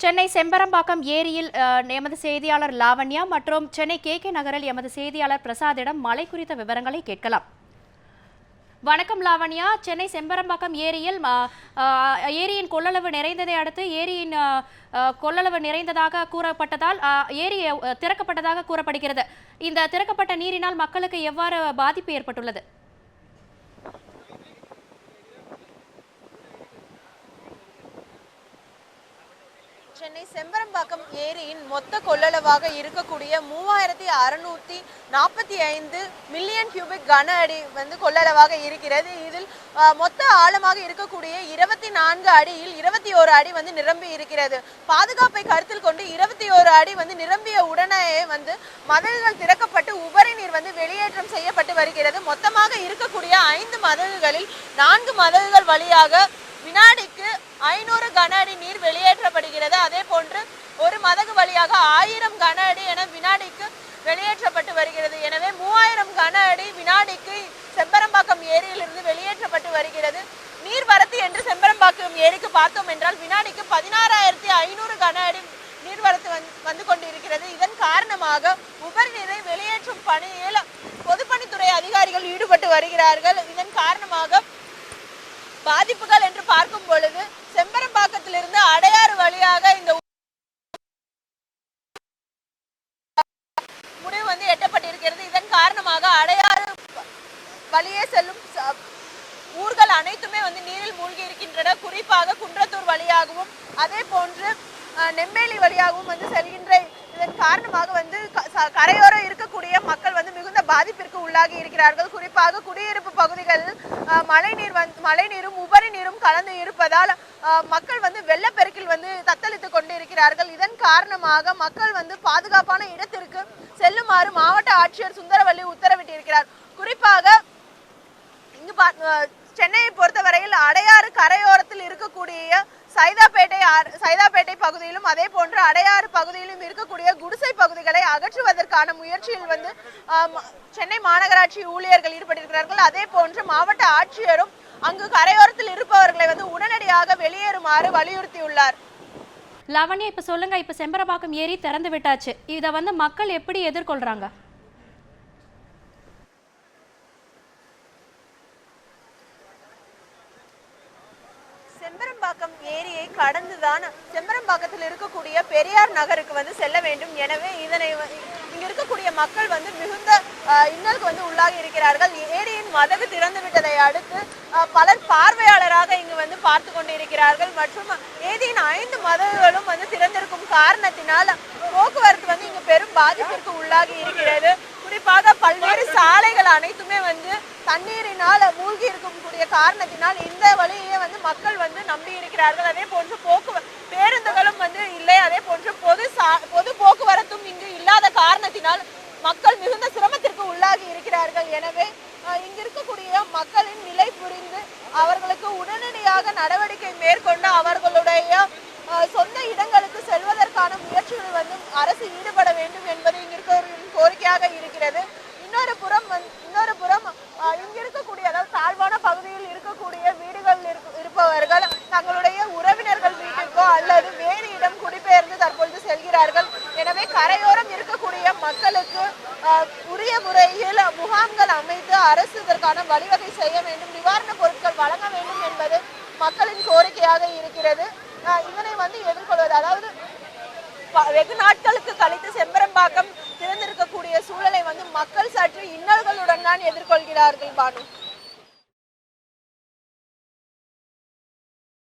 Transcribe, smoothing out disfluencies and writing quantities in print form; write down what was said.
சென்னை செம்பரம்பாக்கம் ஏரியில் எமது செய்தியாளர் லாவண்யா மற்றும் சென்னை கே நகரில் எமது செய்தியாளர் பிரசாத்திடம் மழை குறித்த விவரங்களை கேட்கலாம். வணக்கம் லாவண்யா. சென்னை செம்பரம்பாக்கம் ஏரியில் ஏரியின் கொள்ளளவு நிறைந்ததை அடுத்து ஏரியின் கொள்ளளவு நிறைந்ததாக கூறப்பட்டதால் ஏரி திறக்கப்பட்டதாக கூறப்படுகிறது. இந்த திறக்கப்பட்ட நீரினால் மக்களுக்கு எவ்வாறு பாதிப்பு ஏற்பட்டுள்ளது? சென்னை செம்பரம்பாக்கம் ஏரியின் மொத்த கொள்ளளவாக இருக்கக்கூடிய 3645 மில்லியன் கியூபிக் கன அடி கொள்ளளவாக இருக்கிறது. இதில் மொத்த ஆழமாக இருக்கக்கூடிய 24 அடியில் 21 அடி நிரம்பி இருக்கிறது. பாதுகாப்பை கருத்தில் கொண்டு 21 அடி நிரம்பிய உடனே மதகுகள் திறக்கப்பட்டு உபரி நீர் வெளியேற்றம் செய்யப்பட்டு வருகிறது. மொத்தமாக இருக்கக்கூடிய 5 மதகுகளில் 4 மதகுகள் வழியாக வினாடிக்கு 500 கன அடி நீர் வெளியேற்றப்படுகிறது. அதே போன்று ஒரு மதகு வழியாக 1000 கன அடி என வினாடிக்கு வெளியேற்றப்பட்டு வருகிறது. எனவே 3000 கன அடி வினாடிக்கு செம்பரம்பாக்கம் ஏரியிலிருந்து வெளியேற்றப்பட்டு வருகிறது. நீர்வரத்து என்று செம்பரம்பாக்கம் ஏரிக்கு பார்த்தோம் என்றால் வினாடிக்கு 16,500 கன அடி நீர்வரத்து வந்து கொண்டிருக்கிறது. இதன் காரணமாக உபரி நீரை வெளியேற்றும் பணியில் பொதுப்பணித்துறை அதிகாரிகள் ஈடுபட்டு வருகிறார்கள். இதன் காரணமாக பாதிப்புகள் என்று பார்க்கும் பொழுது செம்பரம்பாக்கத்திலிருந்து அடையாறு வழியாக இந்த முடிவு எட்டப்பட்டிருக்கிறது. இதன் காரணமாக அடையாறு வழியே செல்லும் ஊர்கள் அனைத்துமே நீரில் மூழ்கி இருக்கின்றன. குறிப்பாக குன்றத்தூர் வழியாகவும் அதே போன்று நெம்மேலி வழியாகவும் செல்கின்ற இதன் காரணமாக கரையோரம் இருக்கக்கூடிய மக்கள் மிகுந்த பாதிப்பிற்கு உள்ளாகி இருக்கிறார்கள். குறிப்பாக குடியிருப்பு பகுதிகளில் மழைநீரும் உபரி நீரும் கலந்து இருப்பதால் மக்கள் வெள்ளப்பெருக்கில் தத்தளித்து கொண்டு இருக்கிறார்கள். இதன் காரணமாக மக்கள் பாதுகாப்பான இடத்திற்கு செல்லுமாறு மாவட்ட ஆட்சியர் சுந்தரவல்லி உத்தரவிட்டிருக்கிறார். குறிப்பாக இங்கு சென்னையை பொறுத்தவரையில் அடையாறு கரையோரத்தில் இருக்கக்கூடிய சைதாப்பேட்டை பகுதியிலும் அதே போன்று அடையாறு பகுதியிலும் இருக்கக்கூடிய குடிசை பகுதிகளை அகற்றுவதற்கான முயற்சியில் சென்னை மாநகராட்சி ஊழியர்கள் ஈடுபட்டிருக்கிறார்கள். அதே போன்று மாவட்ட ஆட்சியரும் அங்கு கரையோரத்தில் இருப்பவர்களை உடனடியாக வெளியேறுமாறு வலியுறுத்தியுள்ளார். லாவண்யா, இப்ப சொல்லுங்க, இப்ப செம்பரம்பாக்கம் ஏரி திறந்து விட்டாச்சு. இதை மக்கள் எப்படி எதிர்கொள்றாங்க? செம்பரம்பாக்கம் ஏரியை கடந்துதான் செம்பரம்பாக்கத்தில் இருக்கக்கூடிய பெரியார் நகருக்கு செல்ல வேண்டும். எனவே இதனை இங்க இருக்கக்கூடிய மக்கள் மிகுந்த இன்னலுக்கு உள்ளாகி இருக்கிறார்கள். ஏரியின் மதகு திறந்து விட்டதை அடுத்து பலர் பார்வையாளராக இங்கு பார்த்து கொண்டிருக்கிறார்கள். மற்றும் ஏரியின் 5 மதகுகளும் திறந்திருக்கும் காரணத்தினால் போக்குவரத்து இங்கு பெரும் பாதிப்பிற்கு உள்ளாகி இருக்கிறது. குறிப்பாக பல்வேறு சாலைகள் அனைத்துமே தண்ணீரினால் மூழ்கி இருக்கக்கூடிய காரணத்தினால் இந்த வழியே மக்கள் நம்பி இருக்கிறார்கள். அதே போன்று பேருந்துகளும் இல்லை. அதே போன்று பொது போக்குவரத்தும் இங்கு இல்லாத காரணத்தினால் மக்கள் மிகுந்த சிரமத்திற்கு உள்ளாகி இருக்கிறார்கள். எனவே இங்கு இருக்கக்கூடிய மக்களின் நிலை புரிந்து அவர்களுக்கு உடனடியாக நடவடிக்கை மேற்கொண்டு அவர்களுடைய சொந்த இடங்களுக்கு செல்வதற்கான முயற்சிகள் அரசு ஈடுபட வேண்டும் என்பது இங்கு இருக்கிறவர்களின் கோரிக்கையாக இருக்கிறது. இன்னொரு புறம் இங்கு இருக்கக்கூடிய அதாவது தாழ்வான பகுதியில் இருக்கக்கூடிய வீடுகள் இருப்பவர்கள் தங்களுடைய உறவினர்கள் வீட்டுக்கோ அல்லது வேறு இடம் குடிபெயர்ந்து தற்பொழுது செல்கிறார்கள். எனவே கரையோரம் இருக்கக்கூடிய மக்களுக்கு உரிய முறையில் முகாம்கள் அமைத்து அரசு இதற்கான வழிவகை செய்ய வேண்டும், நிவாரணப் பொருட்கள் வழங்க வேண்டும் என்பது மக்களின் கோரிக்கையாக இருக்கிறது. இதனை எதிர்கொள்வது அதாவது வெகு நாட்களுக்கு கழித்து செம்பரம்பாக்கம் திறந்திருக்கக்கூடிய சூழலை மக்கள் சற்று இன்னல்களுடன் தான் எதிர்கொள்கிறார்கள். பானு.